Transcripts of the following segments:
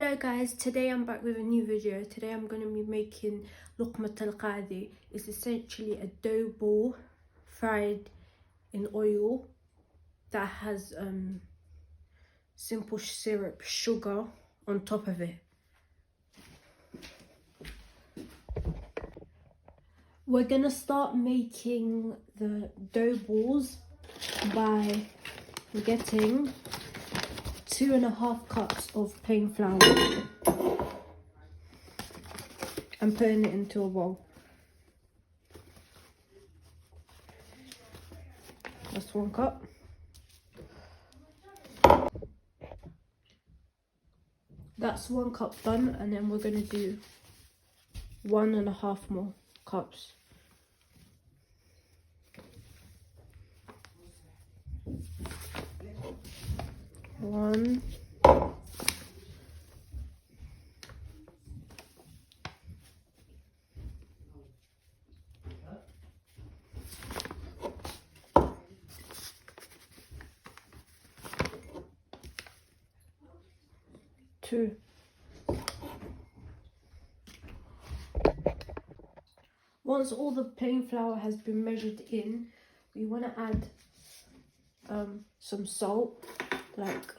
Hello guys, today I'm back with a new video. Today I'm going to be making لقمة القاضي. It's essentially a dough ball fried in oil that has simple syrup, sugar on top of it. We're going to start making the dough balls by getting 2.5 cups of plain flour and putting it into a bowl. That's 1 cup. That's 1 cup done, and then we're going to do 1.5 more cups. One, two. Once all the plain flour has been measured in, we want to add some salt, like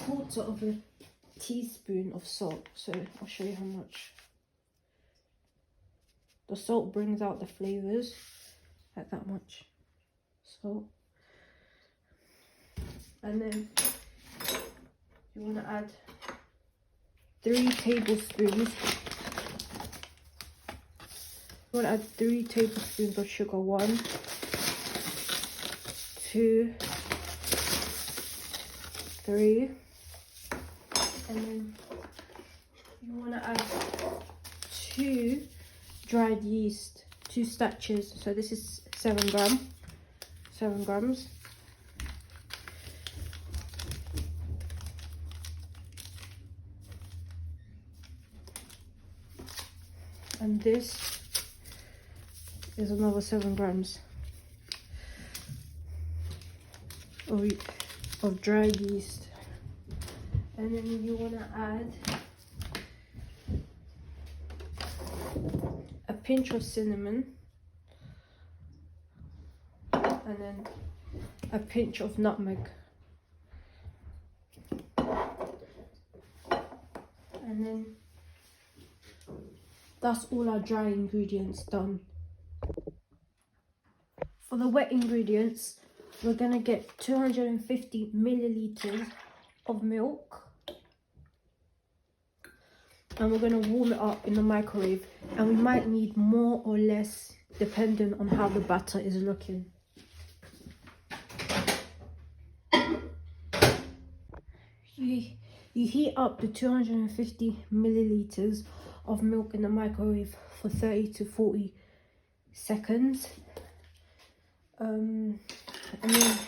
quarter of a teaspoon of salt. So I'll show you how much. The salt brings out the flavors, like that much salt. And then you want to add 3 tablespoons. You want to add 3 tablespoons of sugar. 1, 2, 3. And then you want to add 2 dried yeast, 2 sachets. So this is 7 grams. And this is another 7 grams of dried yeast. And then you want to add a pinch of cinnamon and then a pinch of nutmeg. And then that's all our dry ingredients done. For the wet ingredients, we're going to get 250 milliliters of milk. And we're going to warm it up in the microwave. And we might need more or less depending on how the batter is looking. You heat up the 250 milliliters of milk in the microwave for 30 to 40 seconds. And then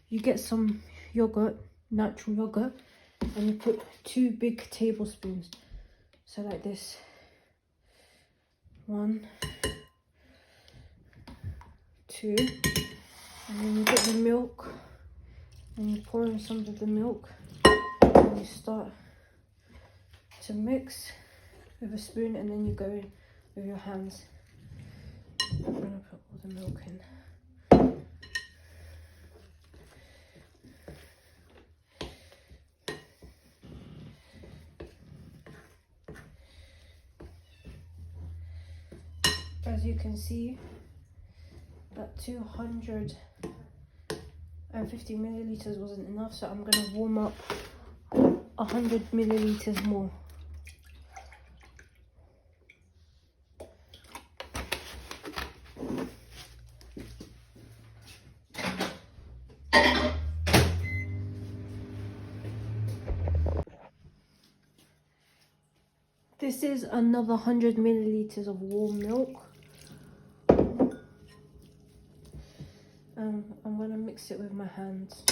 you get some yogurt, natural yogurt, and you put 2 big tablespoons. So like this. 1, 2. And then you get the milk and you pour in some of the milk and you start to mix with a spoon, and then you go in with your hands. I'm going to put all the milk in. As you can see, that 250 milliliters wasn't enough, so I'm going to warm up 100 milliliters more. This is another 100 milliliters of warm milk. I'm going to mix it with my hands.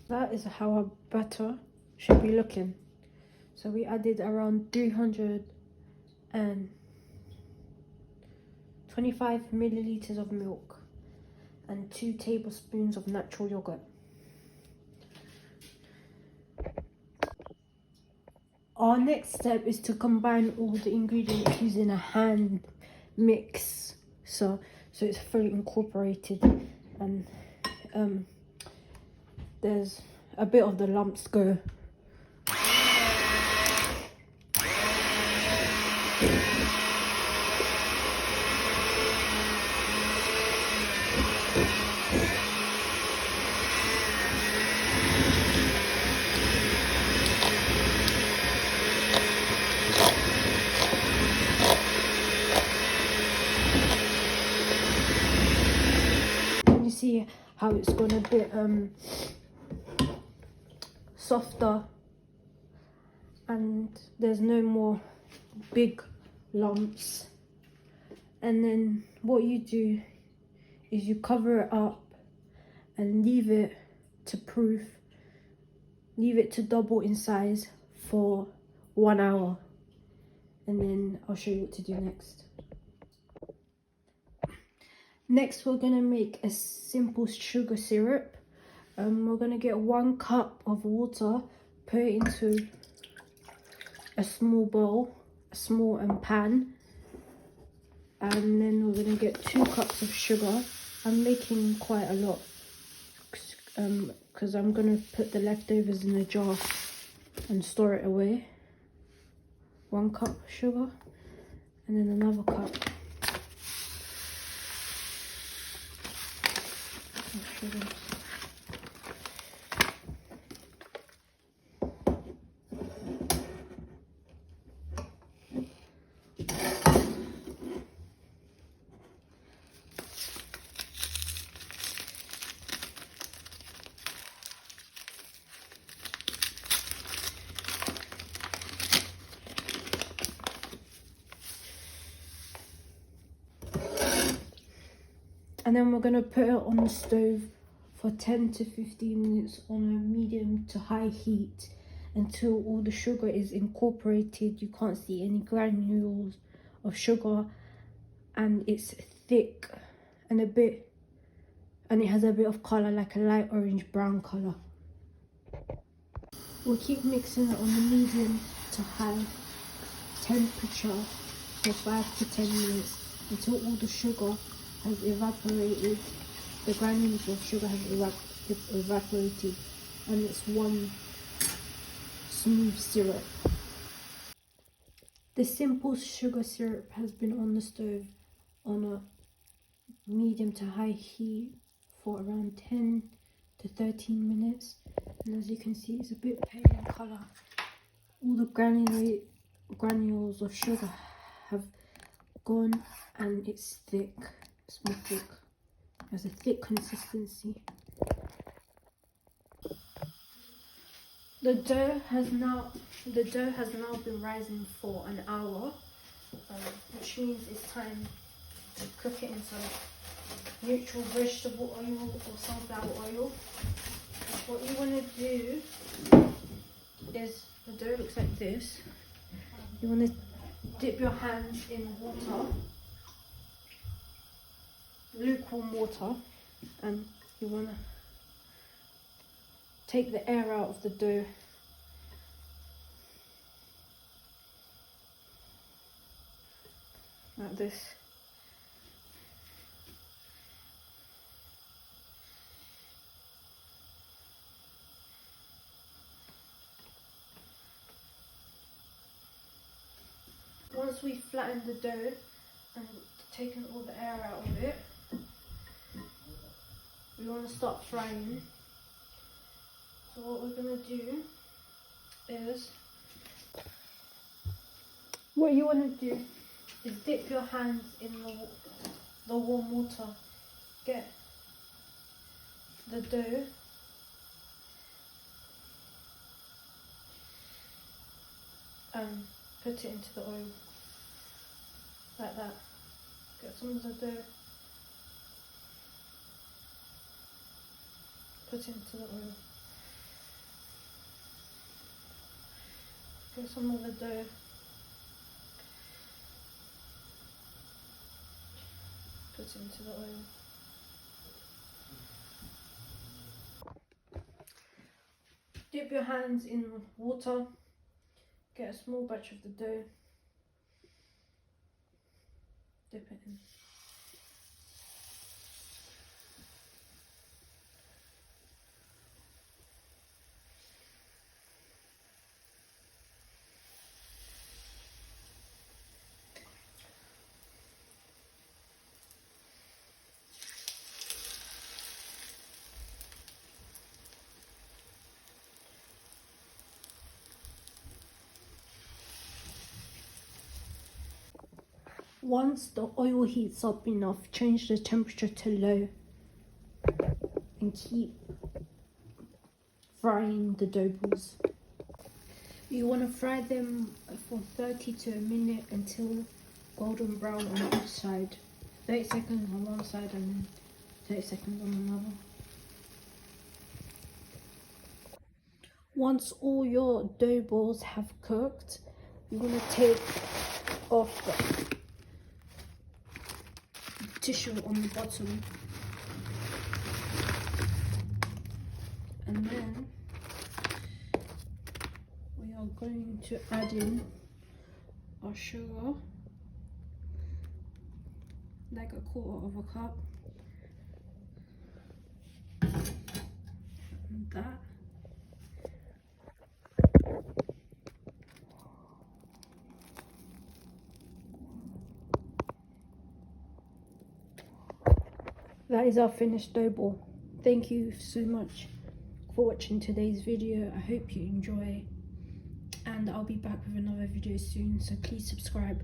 That is how our batter should be looking. So we added around 325 milliliters of milk and 2 tablespoons of natural yogurt. Our next step is to combine all the ingredients using a hand mix, so it's fully incorporated, and there's a bit of the lumps go. You see how it's gone a bit softer, and there's no more big lumps. And then what you do is you cover it up and leave it to double in size for 1 hour, and then I'll show you what to do next. Next, we're gonna make a simple sugar syrup. We're gonna get 1 cup of water, put it into a small bowl, a small pan, and then we're gonna get 2 cups of sugar. I'm making quite a lot because I'm gonna put the leftovers in a jar and store it away. 1 cup of sugar, and then another cup of sugar. And then we're going to put it on the stove for 10 to 15 minutes on a medium to high heat until all the sugar is incorporated. You can't see any granules of sugar, and it's thick and it has a bit of colour, like a light orange brown colour. We'll keep mixing it on the medium to high temperature for 5 to 10 minutes until all the sugar has evaporated, the granules of sugar have evaporated, and it's one smooth syrup. The simple sugar syrup has been on the stove on a medium to high heat for around 10 to 13 minutes, and as you can see, it's a bit pale in colour. All the granules of sugar have gone, and it's thick. It's more thick. It has a thick consistency. The dough has now been rising for an hour, which means it's time to cook it in some neutral vegetable oil or sunflower oil. What you want to do is, the dough looks like this. You want to dip your hands in water, lukewarm water, and you want to take the air out of the dough. Like this. Once we've flattened the dough and taken all the air out of it, we want to start frying. So what we're going to do is, what you want to do is dip your hands in the warm water, get the dough, and put it into the oil, like that. Get some of the dough, put it into the oil. put some of the dough. Put it into the oil. Dip your hands in water. Get a small batch of the dough. Dip it in. Once the oil heats up enough, change the temperature to low and keep frying the dough balls. You want to fry them for 30 to a minute until golden brown on each side. 30 seconds on one side and then 30 seconds on another. Once all your dough balls have cooked, you want to take off the tissue on the bottom, and then we are going to add in our sugar, like 1/4 cup, and that. That is our finished dough ball. Thank you so much for watching today's video. I hope you enjoy, and I'll be back with another video soon, so please subscribe.